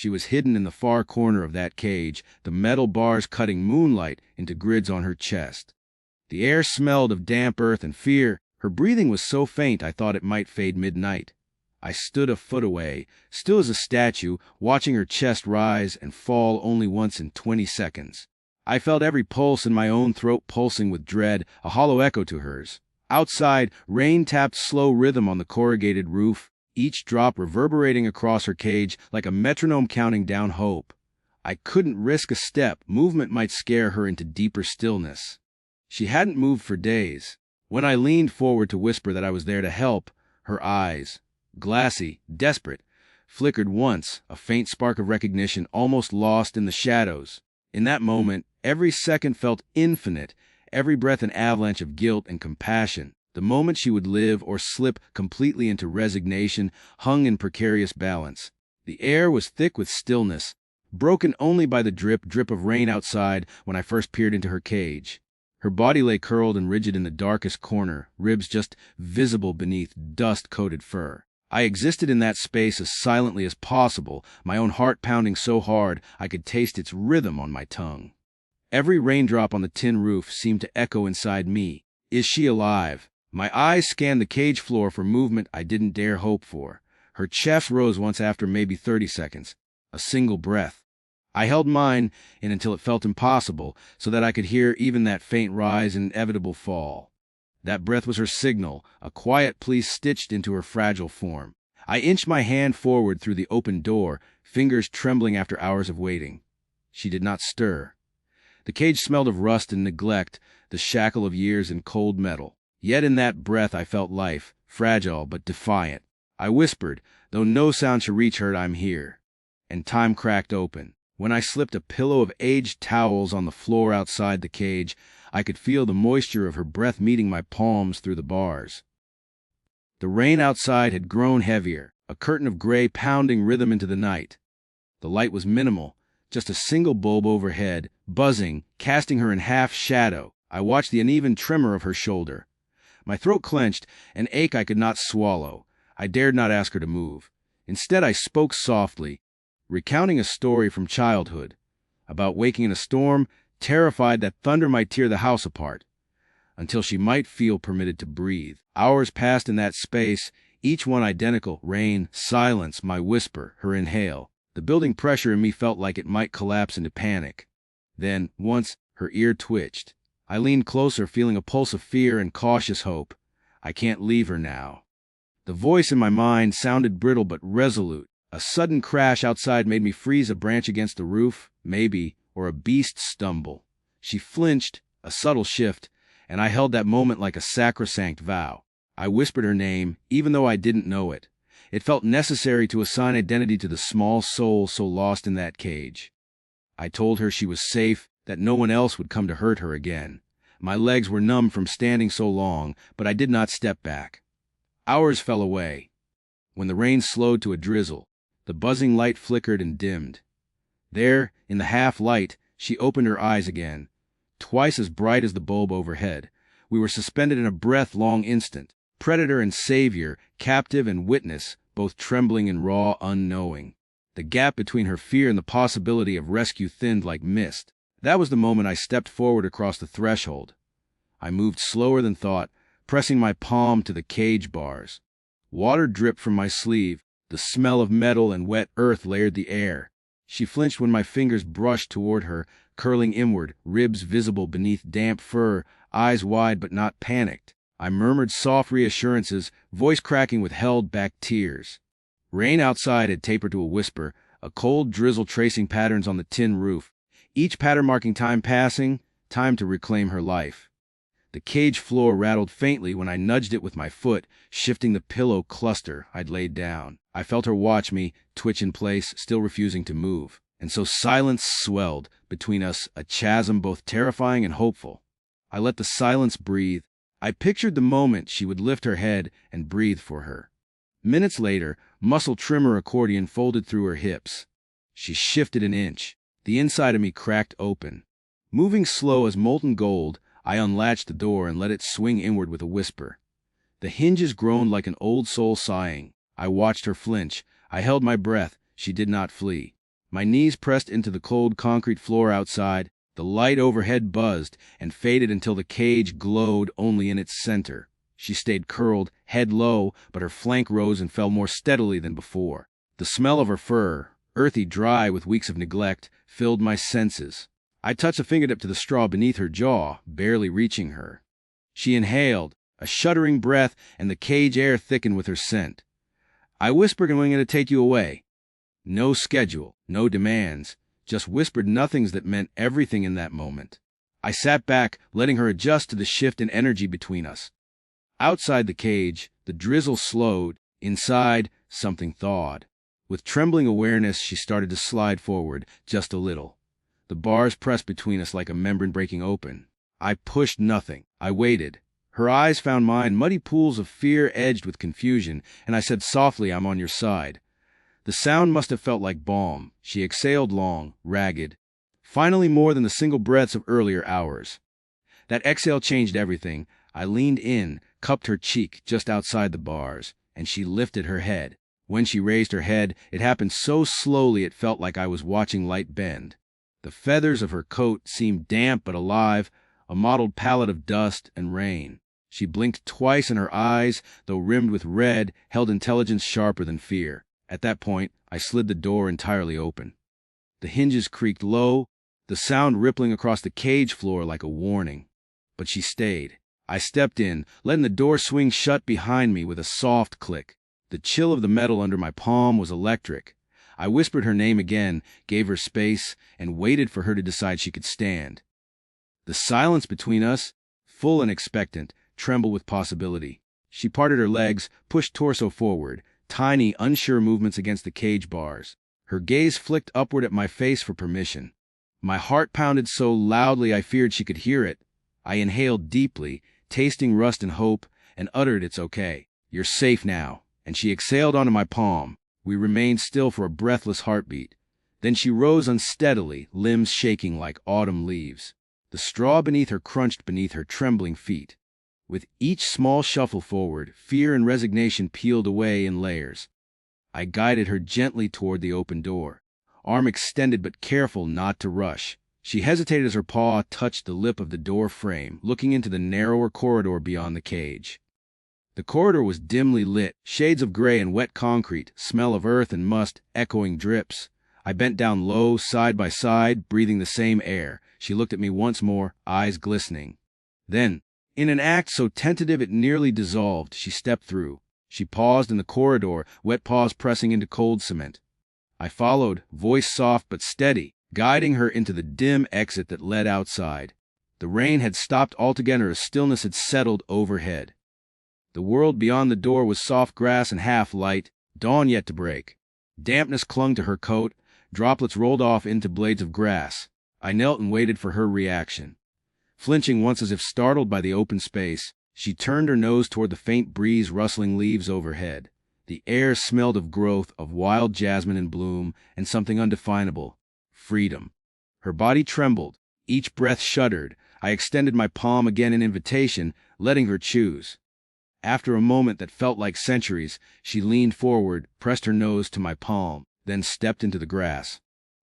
She was hidden in the far corner of that cage, the metal bars cutting moonlight into grids on her chest. The air smelled of damp earth and fear. Her breathing was so faint I thought it might fade midnight. I stood a foot away, still as a statue, watching her chest rise and fall only once in 20 seconds. I felt every pulse in my own throat pulsing with dread, a hollow echo to hers. Outside, rain tapped slow rhythm on the corrugated roof, each drop reverberating across her cage like a metronome counting down hope. I couldn't risk a step. Movement might scare her into deeper stillness. She hadn't moved for days. When I leaned forward to whisper that I was there to help, her eyes, glassy, desperate, flickered once, a faint spark of recognition almost lost in the shadows. In that moment, every second felt infinite, every breath an avalanche of guilt and compassion. The moment she would live or slip completely into resignation hung in precarious balance. The air was thick with stillness, broken only by the drip of rain outside when I first peered into her cage. Her body lay curled and rigid in the darkest corner, ribs just visible beneath dust-coated fur. I existed in that space as silently as possible, my own heart pounding so hard I could taste its rhythm on my tongue. Every raindrop on the tin roof seemed to echo inside me. Is she alive? My eyes scanned the cage floor for movement I didn't dare hope for. Her chest rose once after maybe 30 seconds. A single breath. I held mine in until it felt impossible, so that I could hear even that faint rise and inevitable fall. That breath was her signal, a quiet plea stitched into her fragile form. I inched my hand forward through the open door, fingers trembling after hours of waiting. She did not stir. The cage smelled of rust and neglect, the shackle of years in cold metal. Yet in that breath I felt life, fragile but defiant. I whispered, though no sound should reach her, I'm here. And time cracked open. When I slipped a pillow of aged towels on the floor outside the cage, I could feel the moisture of her breath meeting my palms through the bars. The rain outside had grown heavier, a curtain of gray pounding rhythm into the night. The light was minimal, just a single bulb overhead, buzzing, casting her in half shadow. I watched the uneven tremor of her shoulder. My throat clenched, an ache I could not swallow. I dared not ask her to move. Instead, I spoke softly, recounting a story from childhood, about waking in a storm, terrified that thunder might tear the house apart, until she might feel permitted to breathe. Hours passed in that space, each one identical: rain, silence, my whisper, her inhale. The building pressure in me felt like it might collapse into panic. Then, once, her ear twitched. I leaned closer, feeling a pulse of fear and cautious hope. I can't leave her now. The voice in my mind sounded brittle but resolute. A sudden crash outside made me freeze, a branch against the roof, maybe, or a beast stumble. She flinched, a subtle shift, and I held that moment like a sacrosanct vow. I whispered her name, even though I didn't know it. It felt necessary to assign identity to the small soul so lost in that cage. I told her she was safe, that no one else would come to hurt her again. My legs were numb from standing so long, but I did not step back. Hours fell away. When the rain slowed to a drizzle, the buzzing light flickered and dimmed. There, in the half-light, she opened her eyes again, twice as bright as the bulb overhead. We were suspended in a breath-long instant, predator and savior, captive and witness, both trembling and raw, unknowing. The gap between her fear and the possibility of rescue thinned like mist. That was the moment I stepped forward across the threshold. I moved slower than thought, pressing my palm to the cage bars. Water dripped from my sleeve. The smell of metal and wet earth layered the air. She flinched when my fingers brushed toward her, curling inward, ribs visible beneath damp fur, eyes wide but not panicked. I murmured soft reassurances, voice cracking with held-back tears. Rain outside had tapered to a whisper, a cold drizzle tracing patterns on the tin roof, each pattern marking time passing, time to reclaim her life. The cage floor rattled faintly when I nudged it with my foot, shifting the pillow cluster I'd laid down. I felt her watch me, twitch in place, still refusing to move. And so silence swelled between us, a chasm both terrifying and hopeful. I let the silence breathe. I pictured the moment she would lift her head and breathe for her. Minutes later, muscle trimmer accordion folded through her hips. She shifted an inch. The inside of me cracked open. Moving slow as molten gold, I unlatched the door and let it swing inward with a whisper. The hinges groaned like an old soul sighing. I watched her flinch. I held my breath. She did not flee. My knees pressed into the cold concrete floor outside. The light overhead buzzed and faded until the cage glowed only in its center. She stayed curled, head low, but her flank rose and fell more steadily than before. The smell of her fur, earthy dry with weeks of neglect, filled my senses. I touched a fingertip to the straw beneath her jaw, barely reaching her. She inhaled, a shuddering breath, and the cage air thickened with her scent. I whispered, "I'm going to take you away." No schedule, no demands, just whispered nothings that meant everything in that moment. I sat back, letting her adjust to the shift in energy between us. Outside the cage, the drizzle slowed. Inside, something thawed. With trembling awareness, she started to slide forward, just a little. The bars pressed between us like a membrane breaking open. I pushed nothing. I waited. Her eyes found mine, muddy pools of fear edged with confusion, and I said softly, "I'm on your side." The sound must have felt like balm. She exhaled long, ragged. Finally, more than the single breaths of earlier hours. That exhale changed everything. I leaned in, cupped her cheek just outside the bars, and she lifted her head. When she raised her head, it happened so slowly it felt like I was watching light bend. The feathers of her coat seemed damp but alive, a mottled palette of dust and rain. She blinked twice, and her eyes, though rimmed with red, held intelligence sharper than fear. At that point, I slid the door entirely open. The hinges creaked low, the sound rippling across the cage floor like a warning. But she stayed. I stepped in, letting the door swing shut behind me with a soft click. The chill of the metal under my palm was electric. I whispered her name again, gave her space, and waited for her to decide she could stand. The silence between us, full and expectant, trembled with possibility. She parted her legs, pushed torso forward, tiny, unsure movements against the cage bars. Her gaze flicked upward at my face for permission. My heart pounded so loudly I feared she could hear it. I inhaled deeply, tasting rust and hope, and uttered, "It's okay. You're safe now." And she exhaled onto my palm. We remained still for a breathless heartbeat. Then she rose unsteadily, limbs shaking like autumn leaves. The straw beneath her crunched beneath her trembling feet. With each small shuffle forward, fear and resignation peeled away in layers. I guided her gently toward the open door, arm extended but careful not to rush. She hesitated as her paw touched the lip of the door frame, looking into the narrower corridor beyond the cage. The corridor was dimly lit, shades of gray and wet concrete, smell of earth and must, echoing drips. I bent down low, side by side, breathing the same air. She looked at me once more, eyes glistening. Then, in an act so tentative it nearly dissolved, she stepped through. She paused in the corridor, wet paws pressing into cold cement. I followed, voice soft but steady, guiding her into the dim exit that led outside. The rain had stopped altogether as stillness had settled overhead. The world beyond the door was soft grass and half light, dawn yet to break. Dampness clung to her coat, droplets rolled off into blades of grass. I knelt and waited for her reaction. Flinching once as if startled by the open space, she turned her nose toward the faint breeze rustling leaves overhead. The air smelled of growth, of wild jasmine in bloom, and something undefinable. Freedom. Her body trembled. Each breath shuddered. I extended my palm again in invitation, letting her choose. After a moment that felt like centuries, she leaned forward, pressed her nose to my palm, then stepped into the grass.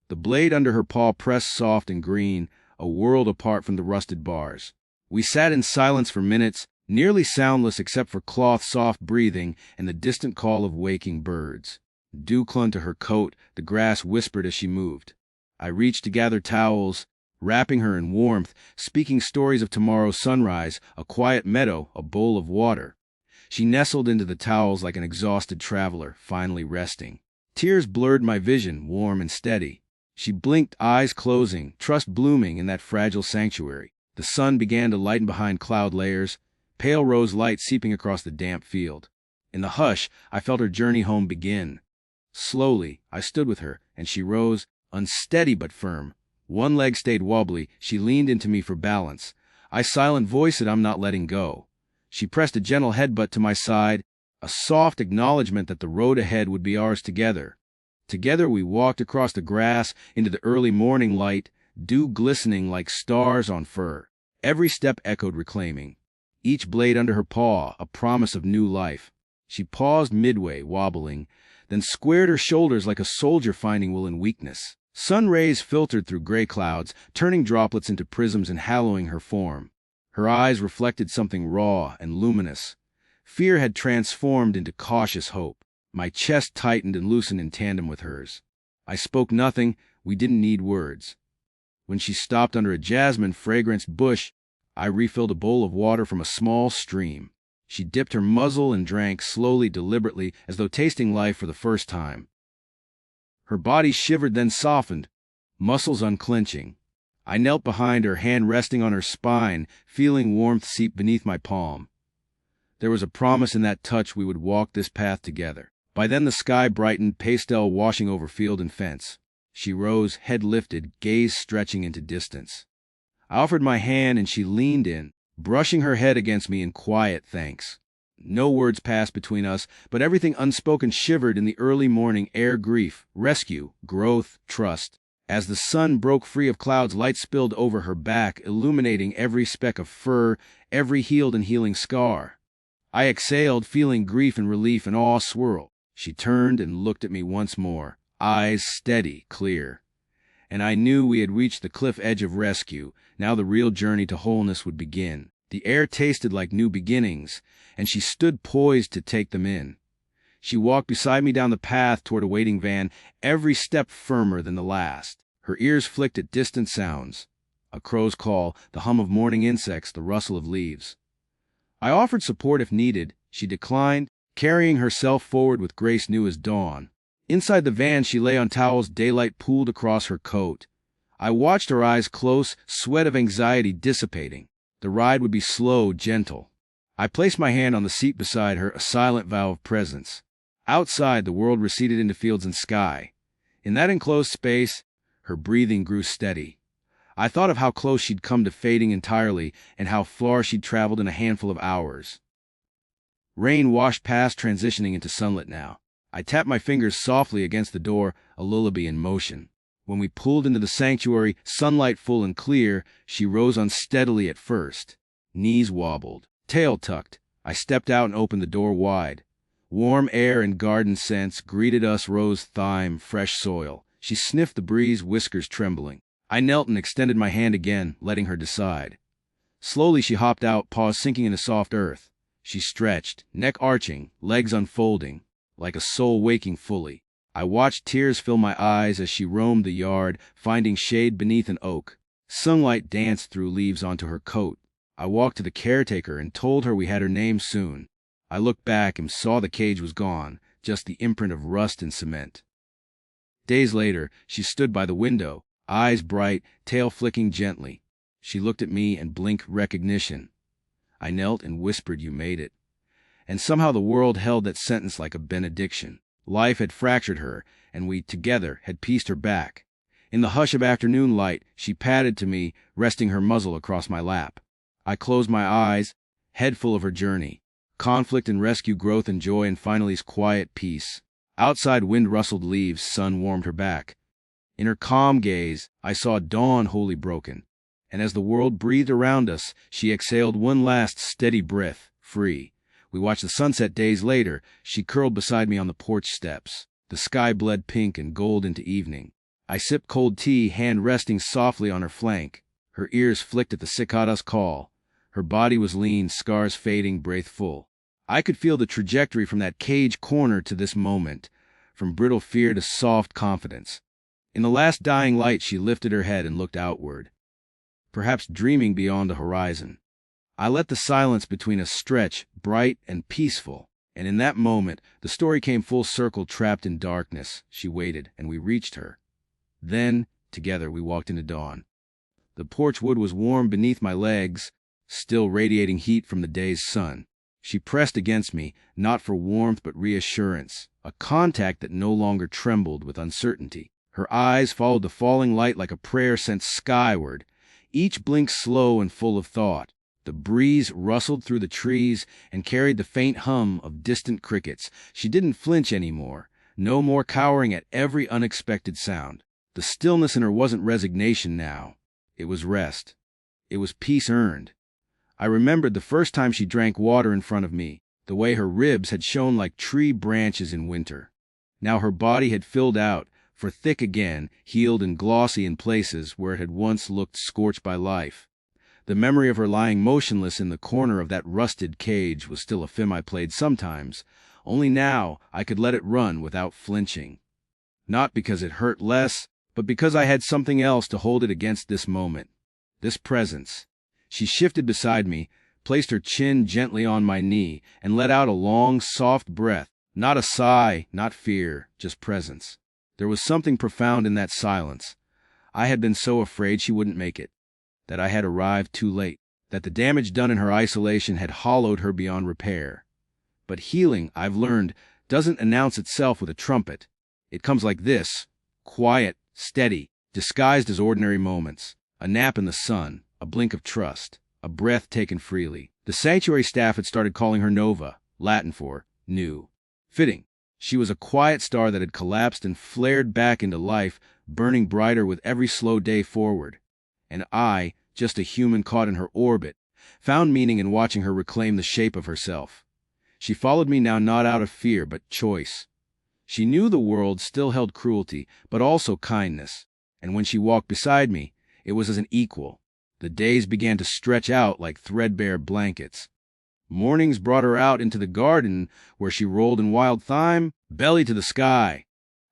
The blade under her paw pressed soft and green, a world apart from the rusted bars. We sat in silence for minutes, nearly soundless except for cloth-soft breathing and the distant call of waking birds. Dew clung to her coat, the grass whispered as she moved. I reached to gather towels, wrapping her in warmth, speaking stories of tomorrow's sunrise, a quiet meadow, a bowl of water. She nestled into the towels like an exhausted traveler, finally resting. Tears blurred my vision, warm and steady. She blinked, eyes closing, trust blooming in that fragile sanctuary. The sun began to lighten behind cloud layers, pale rose light seeping across the damp field. In the hush, I felt her journey home begin. Slowly, I stood with her, and she rose, unsteady but firm. One leg stayed wobbly, she leaned into me for balance. I silent voiced, "I'm not letting go." She pressed a gentle headbutt to my side, a soft acknowledgement that the road ahead would be ours together. Together we walked across the grass into the early morning light, dew glistening like stars on fur. Every step echoed reclaiming. Each blade under her paw, a promise of new life. She paused midway, wobbling, then squared her shoulders like a soldier finding will in weakness. Sun rays filtered through gray clouds, turning droplets into prisms and hallowing her form. Her eyes reflected something raw and luminous. Fear had transformed into cautious hope. My chest tightened and loosened in tandem with hers. I spoke nothing. We didn't need words. When she stopped under a jasmine-fragranced bush, I refilled a bowl of water from a small stream. She dipped her muzzle and drank slowly, deliberately, as though tasting life for the first time. Her body shivered, then softened, muscles unclenching. I knelt behind her, hand resting on her spine, feeling warmth seep beneath my palm. There was a promise in that touch we would walk this path together. By then the sky brightened, pastel washing over field and fence. She rose, head lifted, gaze stretching into distance. I offered my hand and she leaned in, brushing her head against me in quiet thanks. No words passed between us, but everything unspoken shivered in the early morning air: grief, rescue, growth, trust. As the sun broke free of clouds, light spilled over her back, illuminating every speck of fur, every healed and healing scar. I exhaled, feeling grief and relief and awe swirl. She turned and looked at me once more, eyes steady, clear. And I knew we had reached the cliff edge of rescue. Now the real journey to wholeness would begin. The air tasted like new beginnings, and she stood poised to take them in. She walked beside me down the path toward a waiting van, every step firmer than the last. Her ears flicked at distant sounds: a crow's call, the hum of morning insects, the rustle of leaves. I offered support if needed. She declined, carrying herself forward with grace new as dawn. Inside the van she lay on towels, daylight pooled across her coat. I watched her eyes close, sweat of anxiety dissipating. The ride would be slow, gentle. I placed my hand on the seat beside her, a silent vow of presence. Outside, the world receded into fields and sky. In that enclosed space, her breathing grew steady. I thought of how close she'd come to fading entirely, and how far she'd traveled in a handful of hours. Rain washed past, transitioning into sunlit now. I tapped my fingers softly against the door, a lullaby in motion. When we pulled into the sanctuary, sunlight full and clear, she rose unsteadily at first. Knees wobbled, tail tucked. I stepped out and opened the door wide. Warm air and garden scents greeted us: rose, thyme, fresh soil. She sniffed the breeze, whiskers trembling. I knelt and extended my hand again, letting her decide. Slowly she hopped out, paws sinking into soft earth. She stretched, neck arching, legs unfolding, like a soul waking fully. I watched tears fill my eyes as she roamed the yard, finding shade beneath an oak. Sunlight danced through leaves onto her coat. I walked to the caretaker and told her we had her name soon. I looked back and saw the cage was gone, just the imprint of rust and cement. Days later, she stood by the window, eyes bright, tail flicking gently. She looked at me and blinked recognition. I knelt and whispered, "You made it." And somehow the world held that sentence like a benediction. Life had fractured her, and we, together, had pieced her back. In the hush of afternoon light, she padded to me, resting her muzzle across my lap. I closed my eyes, head full of her journey. Conflict and rescue, growth and joy, and finally quiet peace. Outside, wind rustled leaves, sun warmed her back. In her calm gaze, I saw dawn wholly broken. And as the world breathed around us, she exhaled one last steady breath, free. We watched the sunset days later. She curled beside me on the porch steps. The sky bled pink and gold into evening. I sipped cold tea, hand resting softly on her flank. Her ears flicked at the cicada's call. Her body was lean, scars fading, breath full. I could feel the trajectory from that cage corner to this moment, from brittle fear to soft confidence. In the last dying light, she lifted her head and looked outward, perhaps dreaming beyond the horizon. I let the silence between us stretch, bright and peaceful, and in that moment, the story came full circle. Trapped in darkness, she waited, and we reached her. Then, together, we walked into dawn. The porch wood was warm beneath my legs, still radiating heat from the day's sun. She pressed against me, not for warmth but reassurance, a contact that no longer trembled with uncertainty. Her eyes followed the falling light like a prayer sent skyward, each blink slow and full of thought. The breeze rustled through the trees and carried the faint hum of distant crickets. She didn't flinch anymore, no more cowering at every unexpected sound. The stillness in her wasn't resignation now. It was rest. It was peace earned. I remembered the first time she drank water in front of me, the way her ribs had shone like tree branches in winter. Now her body had filled out, for thick again, healed and glossy in places where it had once looked scorched by life. The memory of her lying motionless in the corner of that rusted cage was still a film I played sometimes, only now I could let it run without flinching. Not because it hurt less, but because I had something else to hold it against this moment. This presence. She shifted beside me, placed her chin gently on my knee, and let out a long, soft breath. Not a sigh, not fear, just presence. There was something profound in that silence. I had been so afraid she wouldn't make it, that I had arrived too late, that the damage done in her isolation had hollowed her beyond repair. But healing, I've learned, doesn't announce itself with a trumpet. It comes like this, quiet, steady, disguised as ordinary moments. A nap in the sun, a blink of trust, a breath taken freely. The sanctuary staff had started calling her Nova, Latin for new. Fitting. She was a quiet star that had collapsed and flared back into life, burning brighter with every slow day forward. And I, just a human caught in her orbit, found meaning in watching her reclaim the shape of herself. She followed me now not out of fear, but choice. She knew the world still held cruelty, but also kindness. And when she walked beside me, it was as an equal. The days began to stretch out like threadbare blankets. Mornings brought her out into the garden, where she rolled in wild thyme, belly to the sky.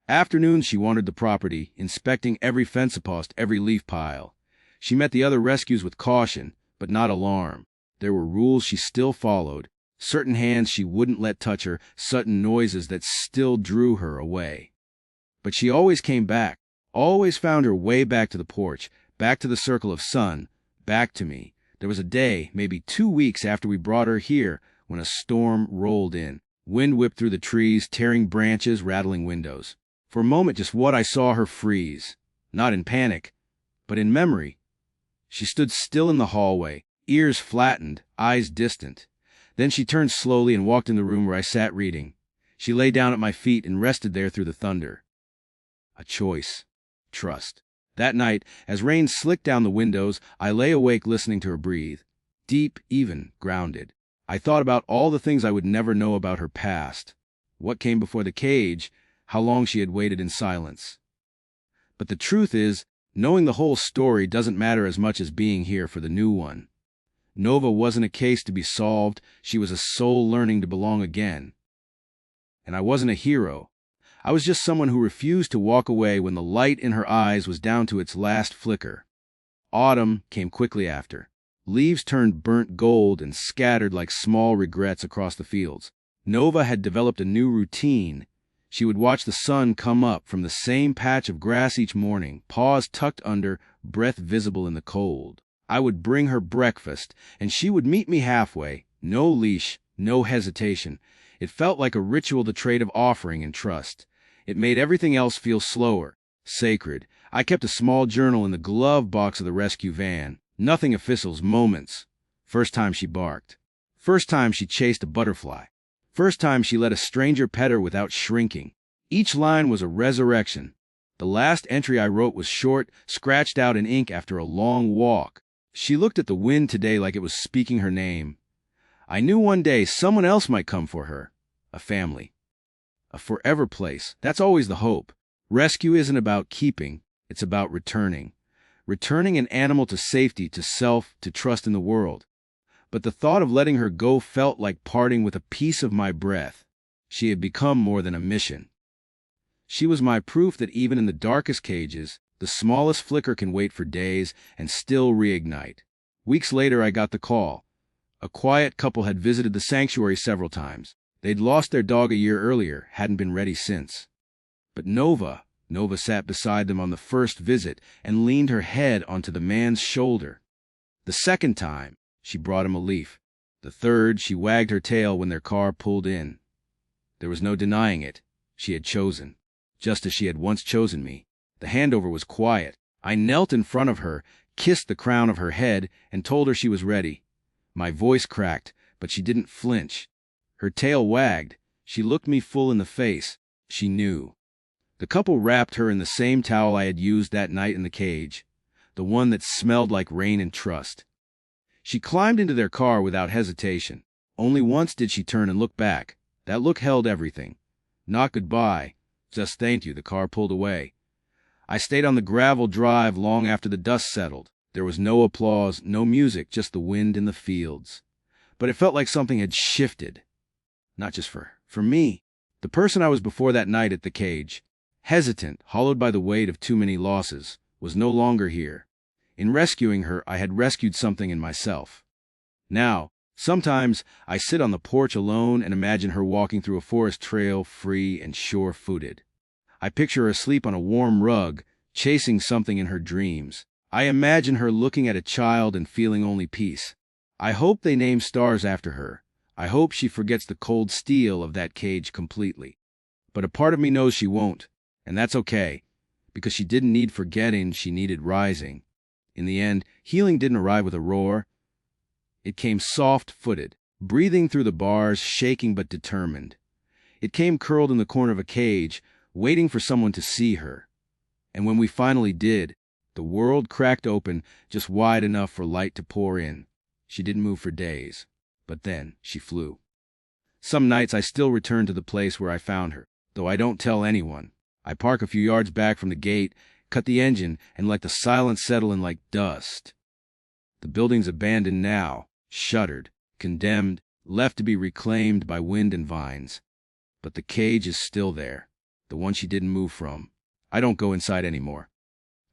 Afternoons she wandered the property, inspecting every fence post, every leaf pile. She met the other rescues with caution, but not alarm. There were rules she still followed, certain hands she wouldn't let touch her, certain noises that still drew her away. But she always came back, always found her way back to the porch, back to the circle of sun, back to me. There was a day, maybe 2 weeks after we brought her here, when a storm rolled in. Wind whipped through the trees, tearing branches, rattling windows. For a moment, just what I saw her freeze. Not in panic, but in memory. She stood still in the hallway, ears flattened, eyes distant. Then she turned slowly and walked in the room where I sat reading. She lay down at my feet and rested there through the thunder. A choice. Trust. That night, as rain slicked down the windows, I lay awake listening to her breathe. Deep, even, grounded. I thought about all the things I would never know about her past. What came before the cage, how long she had waited in silence. But the truth is, knowing the whole story doesn't matter as much as being here for the new one. Nova wasn't a case to be solved, she was a soul learning to belong again. And I wasn't a hero. I was just someone who refused to walk away when the light in her eyes was down to its last flicker. Autumn came quickly after. Leaves turned burnt gold and scattered like small regrets across the fields. Nova had developed a new routine. She would watch the sun come up from the same patch of grass each morning, paws tucked under, breath visible in the cold. I would bring her breakfast, and she would meet me halfway. No leash, no hesitation. It felt like a ritual to trade of offering and trust. It made everything else feel slower, sacred. I kept a small journal in the glove box of the rescue van. Nothing officials, moments. First time she barked. First time she chased a butterfly. First time she let a stranger pet her without shrinking. Each line was a resurrection. The last entry I wrote was short, scratched out in ink after a long walk. She looked at the wind today like it was speaking her name. I knew one day someone else might come for her. A family. A forever place. That's always the hope. Rescue isn't about keeping, it's about returning. Returning an animal to safety, to self, to trust in the world. But the thought of letting her go felt like parting with a piece of my breath. She had become more than a mission. She was my proof that even in the darkest cages, the smallest flicker can wait for days and still reignite. Weeks later, I got the call. A quiet couple had visited the sanctuary several times. They'd lost their dog a year earlier, hadn't been ready since. But Nova sat beside them on the first visit and leaned her head onto the man's shoulder. The second time, she brought him a leaf. The third, she wagged her tail when their car pulled in. There was no denying it. She had chosen, just as she had once chosen me. The handover was quiet. I knelt in front of her, kissed the crown of her head, and told her she was ready. My voice cracked, but she didn't flinch. Her tail wagged. She looked me full in the face. She knew. The couple wrapped her in the same towel I had used that night in the cage, the one that smelled like rain and trust. She climbed into their car without hesitation. Only once did she turn and look back. That look held everything. Not goodbye, just thank you. The car pulled away. I stayed on the gravel drive long after the dust settled. There was no applause, no music, just the wind in the fields. But it felt like something had shifted. Not just for me. The person I was before that night at the cage, hesitant, hollowed by the weight of too many losses, was no longer here. In rescuing her, I had rescued something in myself. Now, sometimes I sit on the porch alone and imagine her walking through a forest trail, free and sure-footed. I picture her asleep on a warm rug, chasing something in her dreams. I imagine her looking at a child and feeling only peace. I hope they name stars after her. I hope she forgets the cold steel of that cage completely. But a part of me knows she won't, and that's okay, because she didn't need forgetting, she needed rising. In the end, healing didn't arrive with a roar. It came soft-footed, breathing through the bars, shaking but determined. It came curled in the corner of a cage, waiting for someone to see her. And when we finally did, the world cracked open just wide enough for light to pour in. She didn't move for days, but then she flew. Some nights I still return to the place where I found her, though I don't tell anyone. I park a few yards back from the gate, cut the engine, and let the silence settle in like dust. The building's abandoned now, shuttered, condemned, left to be reclaimed by wind and vines. But the cage is still there, the one she didn't move from. I don't go inside anymore.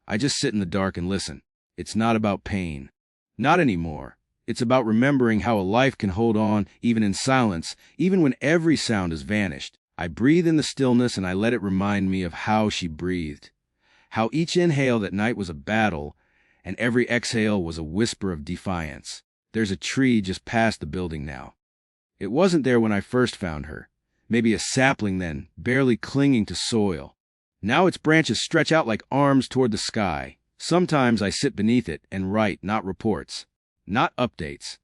I just sit in the dark and listen. It's not about pain. Not anymore. It's about remembering how a life can hold on even in silence, even when every sound has vanished. I breathe in the stillness and I let it remind me of how she breathed. How each inhale that night was a battle, and every exhale was a whisper of defiance. There's a tree just past the building now. It wasn't there when I first found her. Maybe a sapling then, barely clinging to soil. Now its branches stretch out like arms toward the sky. Sometimes I sit beneath it and write, not reports, not updates,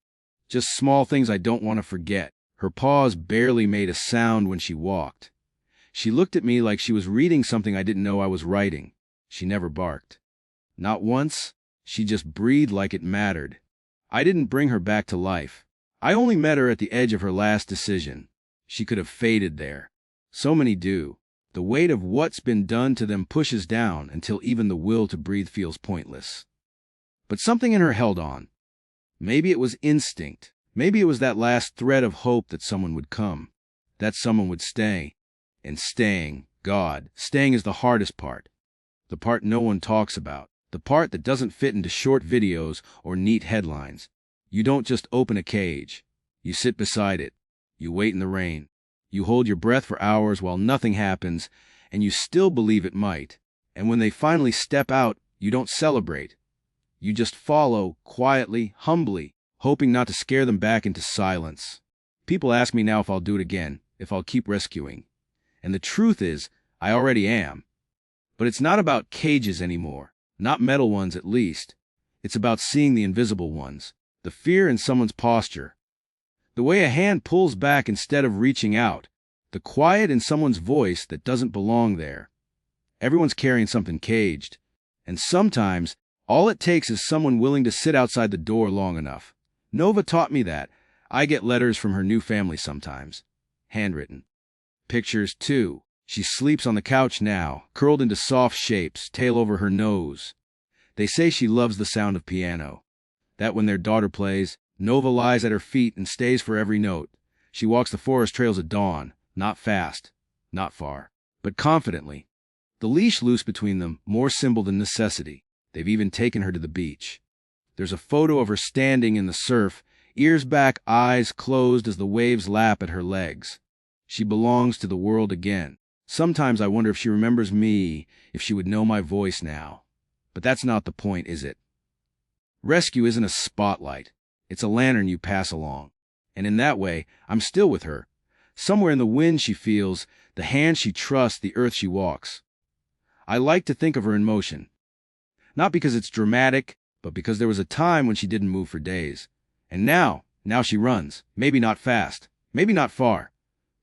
just small things I don't want to forget. Her paws barely made a sound when she walked. She looked at me like she was reading something I didn't know I was writing. She never barked. Not once. She just breathed like it mattered. I didn't bring her back to life. I only met her at the edge of her last decision. She could have faded there. So many do. The weight of what's been done to them pushes down until even the will to breathe feels pointless. But something in her held on. Maybe it was instinct. Maybe it was that last thread of hope that someone would come. That someone would stay. And staying, God, staying is the hardest part. The part no one talks about. The part that doesn't fit into short videos or neat headlines. You don't just open a cage. You sit beside it. You wait in the rain. You hold your breath for hours while nothing happens, and you still believe it might. And when they finally step out, you don't celebrate. You just follow, quietly, humbly, hoping not to scare them back into silence. People ask me now if I'll do it again, if I'll keep rescuing. And the truth is, I already am. But it's not about cages anymore. Not metal ones, at least. It's about seeing the invisible ones. The fear in someone's posture. The way a hand pulls back instead of reaching out. The quiet in someone's voice that doesn't belong there. Everyone's carrying something caged. And sometimes, all it takes is someone willing to sit outside the door long enough. Nova taught me that. I get letters from her new family sometimes. Handwritten. Pictures, too. She sleeps on the couch now, curled into soft shapes, tail over her nose. They say she loves the sound of piano. That when their daughter plays, Nova lies at her feet and stays for every note. She walks the forest trails at dawn, not fast, not far, but confidently. The leash loose between them, more symbol than necessity. They've even taken her to the beach. There's a photo of her standing in the surf, ears back, eyes closed as the waves lap at her legs. She belongs to the world again. Sometimes I wonder if she remembers me, if she would know my voice now. But that's not the point, is it? Rescue isn't a spotlight. It's a lantern you pass along. And in that way, I'm still with her. Somewhere in the wind she feels, the hand she trusts, the earth she walks. I like to think of her in motion. Not because it's dramatic, but because there was a time when she didn't move for days. And now she runs. Maybe not fast, maybe not far,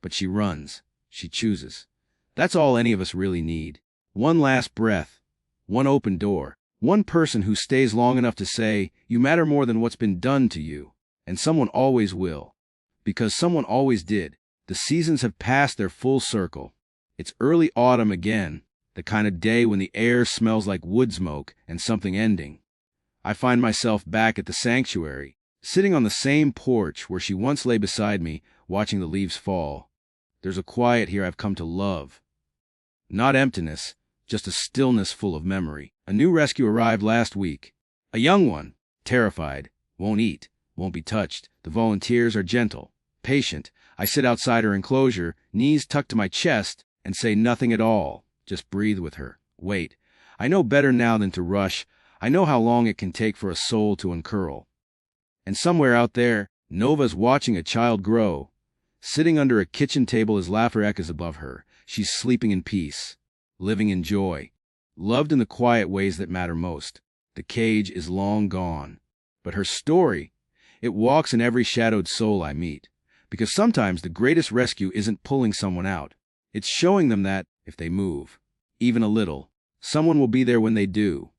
but she runs. She chooses. That's all any of us really need. One last breath, one open door, one person who stays long enough to say, you matter more than what's been done to you. And someone always will. Because someone always did. The seasons have passed their full circle. It's early autumn again. The kind of day when the air smells like wood smoke and something ending. I find myself back at the sanctuary, sitting on the same porch where she once lay beside me, watching the leaves fall. There's a quiet here I've come to love. Not emptiness, just a stillness full of memory. A new rescue arrived last week. A young one, terrified, won't eat, won't be touched. The volunteers are gentle, patient. I sit outside her enclosure, knees tucked to my chest, and say nothing at all. Just breathe with her. Wait. I know better now than to rush. I know how long it can take for a soul to uncurl. And somewhere out there, Nova's watching a child grow. Sitting under a kitchen table as laughter echoes above her, she's sleeping in peace, living in joy, loved in the quiet ways that matter most. The cage is long gone. But her story, it walks in every shadowed soul I meet. Because sometimes the greatest rescue isn't pulling someone out. It's showing them that, if they move, even a little, someone will be there when they do.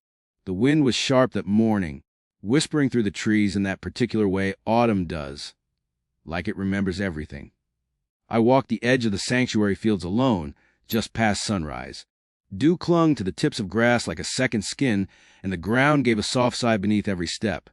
The wind was sharp that morning, whispering through the trees in that particular way autumn does, like it remembers everything. I walked the edge of the sanctuary fields alone, just past sunrise. Dew clung to the tips of grass like a second skin, and the ground gave a soft sigh beneath every step.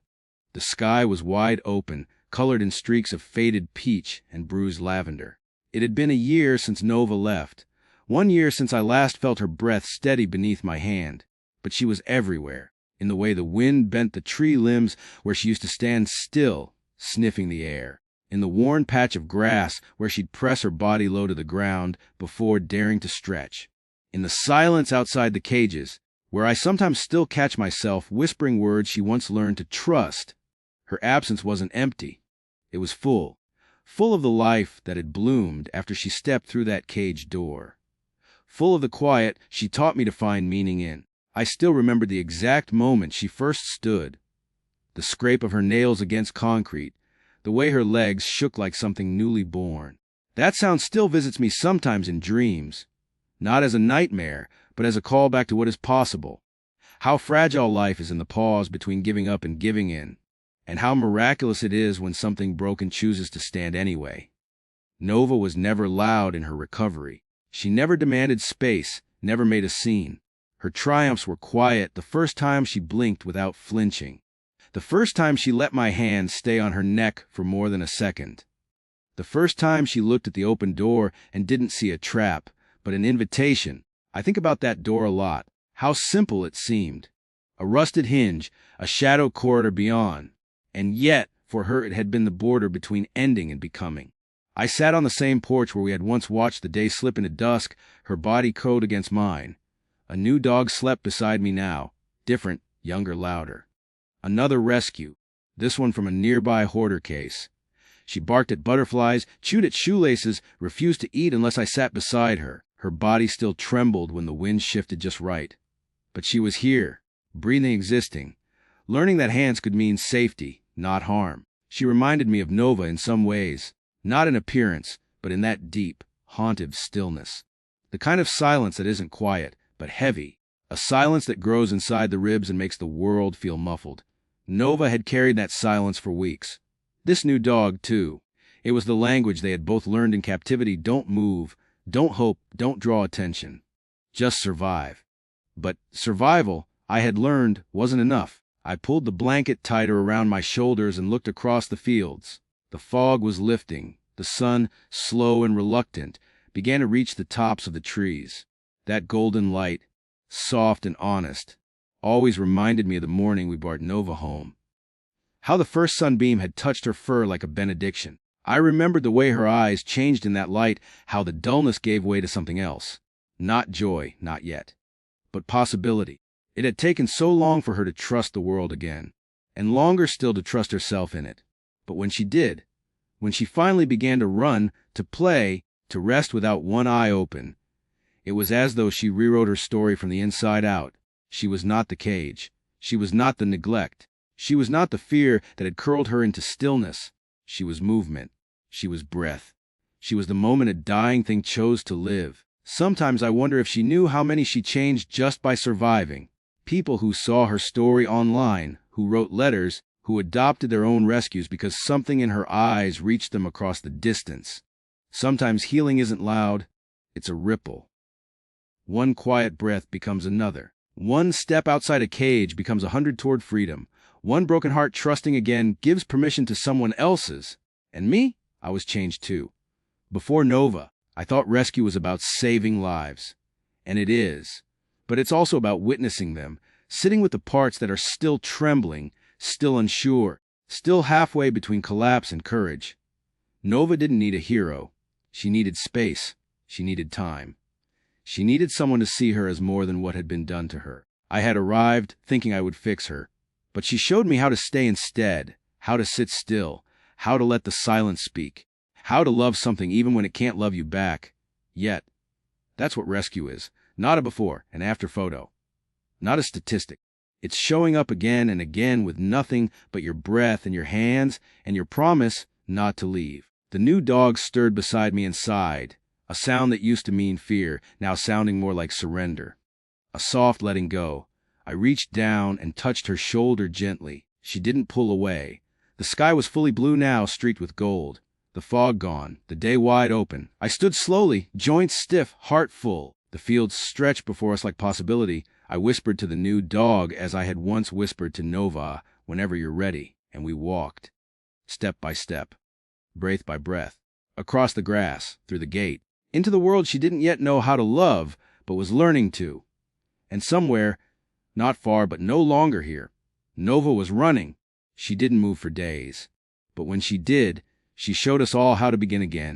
The sky was wide open, colored in streaks of faded peach and bruised lavender. It had been a year since Nova left, 1 year since I last felt her breath steady beneath my hand. But she was everywhere, in the way the wind bent the tree limbs where she used to stand still, sniffing the air, in the worn patch of grass where she'd press her body low to the ground before daring to stretch, in the silence outside the cages, where I sometimes still catch myself whispering words she once learned to trust. Her absence wasn't empty. It was full of the life that had bloomed after she stepped through that cage door. Full of the quiet she taught me to find meaning in. I still remembered the exact moment she first stood. The scrape of her nails against concrete, the way her legs shook like something newly born. That sound still visits me sometimes in dreams, not as a nightmare, but as a call back to what is possible. How fragile life is in the pause between giving up and giving in, and how miraculous it is when something broken chooses to stand anyway. Nova was never loud in her recovery. She never demanded space, never made a scene. Her triumphs were quiet the first time she blinked without flinching. The first time she let my hand stay on her neck for more than a second. The first time she looked at the open door and didn't see a trap, but an invitation. I think about that door a lot. How simple it seemed. A rusted hinge, a shadow corridor beyond. And yet, for her it had been the border between ending and becoming. I sat on the same porch where we had once watched the day slip into dusk, her body curled against mine. A new dog slept beside me now, different, younger, louder. Another rescue, this one from a nearby hoarder case. She barked at butterflies, chewed at shoelaces, refused to eat unless I sat beside her. Her body still trembled when the wind shifted just right. But she was here, breathing, existing, learning that hands could mean safety, not harm. She reminded me of Nova in some ways, not in appearance, but in that deep, haunted stillness. The kind of silence that isn't quiet, but heavy, a silence that grows inside the ribs and makes the world feel muffled. Nova had carried that silence for weeks. This new dog, too. It was the language they had both learned in captivity. Don't move, don't hope, don't draw attention. Just survive. But survival, I had learned, wasn't enough. I pulled the blanket tighter around my shoulders and looked across the fields. The fog was lifting. The sun, slow and reluctant, began to reach the tops of the trees. That golden light, soft and honest, always reminded me of the morning we brought Nova home. How the first sunbeam had touched her fur like a benediction. I remembered the way her eyes changed in that light, how the dullness gave way to something else. Not joy, not yet, but possibility. It had taken so long for her to trust the world again, and longer still to trust herself in it. But when she did, when she finally began to run, to play, to rest without one eye open, it was as though she rewrote her story from the inside out. She was not the cage. She was not the neglect. She was not the fear that had curled her into stillness. She was movement. She was breath. She was the moment a dying thing chose to live. Sometimes I wonder if she knew how many she changed just by surviving. People who saw her story online, who wrote letters, who adopted their own rescues because something in her eyes reached them across the distance. Sometimes healing isn't loud. It's a ripple. One quiet breath becomes another. One step outside a cage becomes 100 toward freedom. One broken heart trusting again gives permission to someone else's. And me? I was changed too. Before Nova, I thought rescue was about saving lives. And it is. But it's also about witnessing them, sitting with the parts that are still trembling, still unsure, still halfway between collapse and courage. Nova didn't need a hero. She needed space. She needed time. She needed someone to see her as more than what had been done to her. I had arrived, thinking I would fix her. But she showed me how to stay instead, how to sit still, how to let the silence speak, how to love something even when it can't love you back. Yet, that's what rescue is. Not a before and after photo. Not a statistic. It's showing up again and again with nothing but your breath and your hands and your promise not to leave. The new dog stirred beside me and sighed, a sound that used to mean fear, now sounding more like surrender. A soft letting go. I reached down and touched her shoulder gently. She didn't pull away. The sky was fully blue now, streaked with gold. The fog gone, the day wide open. I stood slowly, joints stiff, heart full. The fields stretched before us like possibility. I whispered to the new dog as I had once whispered to Nova, "Whenever you're ready," and we walked, step by step, breath by breath, across the grass, through the gate, into the world she didn't yet know how to love, but was learning to. And somewhere, not far but no longer here, Nova was running. She didn't move for days. But when she did, she showed us all how to begin again.